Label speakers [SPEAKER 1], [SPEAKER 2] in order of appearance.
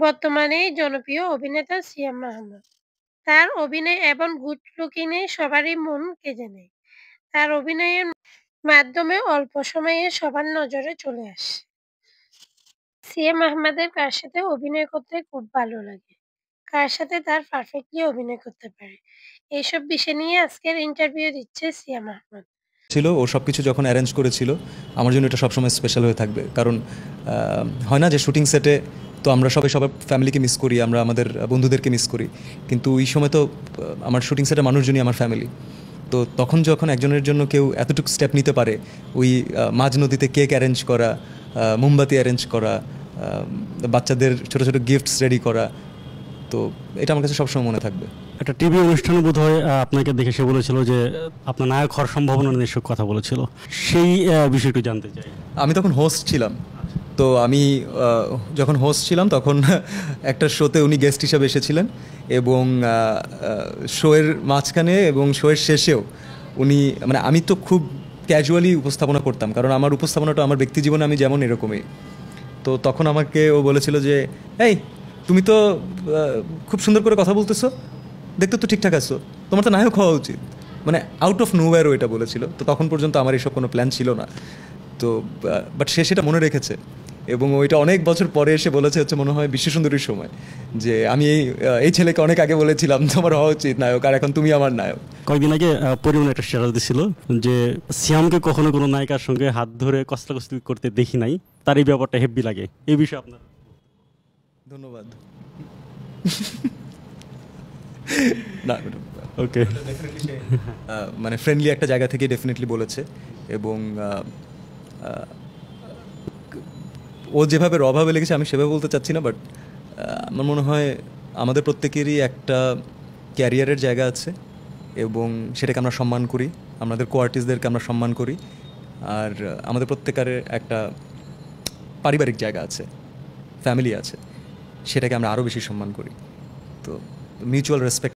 [SPEAKER 1] বর্তমানে জনপ্রিয় অভিনেতা সিয়াম আহমেদ। তার অভিনয় এবং গুড লুকিং এ সবারই মন কেড়ে নেয়। তার অভিনয়ের মাধ্যমে অল্প সময়ে সবার নজরে চলে আসে। সিয়াম আহমেদের কার সাথে অভিনয় করতে খুব ভালো লাগে? কার সাথে তার পারফেক্টলি অভিনয় করতে পারে? এইসব বিষয় নিয়ে আজকের ইন্টারভিউ দিচ্ছে সিয়াম আহমেদ।
[SPEAKER 2] ছিল ও সব কিছু যখন অ্যারেঞ্জ করেছিল আমার জন্য এটা সবসময় স্পেশাল হয়ে থাকবে, কারণ হয় না যে শুটিং সেটে তো আমরা সবাই সবার ফ্যামিলিকে মিস করি, আমরা আমাদের বন্ধুদেরকে মিস করি, কিন্তু ওই সময় তো আমার শুটিং সেটে মানুষজনই আমার ফ্যামিলি। তো তখন যখন একজনের জন্য কেউ এতটুকু স্টেপ নিতে পারে, ওই মাঝ নদীতে কেক অ্যারেঞ্জ করা, মোমবাতি অ্যারেঞ্জ করা, বাচ্চাদের ছোটো ছোটো গিফটস রেডি করা, তো এটা আমার কাছে সবসময় মনে থাকবে।
[SPEAKER 3] একটা টিভি অনুষ্ঠানে বোধহয় আপনাকে দেখে সে বলেছিল যে আপনার নায়ক হওয়ার সম্ভাবনা নিয়ে কথা বলেছিল, সেই বিষয়টি জানতে চাই।
[SPEAKER 2] আমি তখন হোস্ট ছিলাম, তো আমি যখন হোস্ট ছিলাম তখন একটা শোতে উনি গেস্ট হিসাবে এসেছিলেন, এবং শোয়ের মাঝখানে এবং শোয়ের শেষেও উনি, মানে আমি তো খুব ক্যাজুয়ালি উপস্থাপনা করতাম, কারণ আমার উপস্থাপনাটা আমার ব্যক্তি জীবনে আমি যেমন এরকমই। তো তখন আমাকে ও বলেছিল যে এই তুমি তো খুব সুন্দর করে কথা বলতেছো, দেখতে তো ঠিকঠাক আছো, তোমার তো নায়ক হওয়া উচিত, মানে আউট অফ নোওয়্যারও এটা বলেছিল। তো তখন পর্যন্ত আমার এসব কোনো প্ল্যান ছিল না, তো বাট সে সেটা মনে রেখেছে, এবং ওইটা অনেক বছর পরে এসে বলেছে, হচ্ছে মনে হয় বিশ্বসুন্দরীর সময়, যে আমি এই ছেলেকে অনেক আগে বলেছিলাম তোমার হওয়া উচিত নায়ক, আর এখন তুমি আমার নায়ক।
[SPEAKER 3] কয়েকদিন আগে পরিমণি একটা স্ট্যাটাস দিছিল যে সিয়ামকে কখনো কোনো নায়িকার সঙ্গে হাত ধরে কষ্টাকষ্টি করতে দেখি নাই, তার এই ব্যাপারটা হেব্বি লাগে। এই বিষয়ে আপনার?
[SPEAKER 2] ধন্যবাদ। না,
[SPEAKER 3] ওকে,
[SPEAKER 2] মানে ফ্রেন্ডলি একটা জায়গা থেকে ডেফিনেটলি বলেছে, এবং ও যেভাবে রভাবে লেগেছে আমি সেভাবে বলতে চাচ্ছি না, বাট আমার মনে হয় আমাদের প্রত্যেকেরই একটা ক্যারিয়ারের জায়গা আছে, এবং সেটাকে আমরা সম্মান করি, আমাদের কো আর্টিস্টদেরকে আমরা সম্মান করি, আর আমাদের প্রত্যেকের একটা পারিবারিক জায়গা আছে, ফ্যামিলি আছে, সেটাকে আমরা আরও বেশি সম্মান করি। তো মিউচুয়াল রেসপেক্ট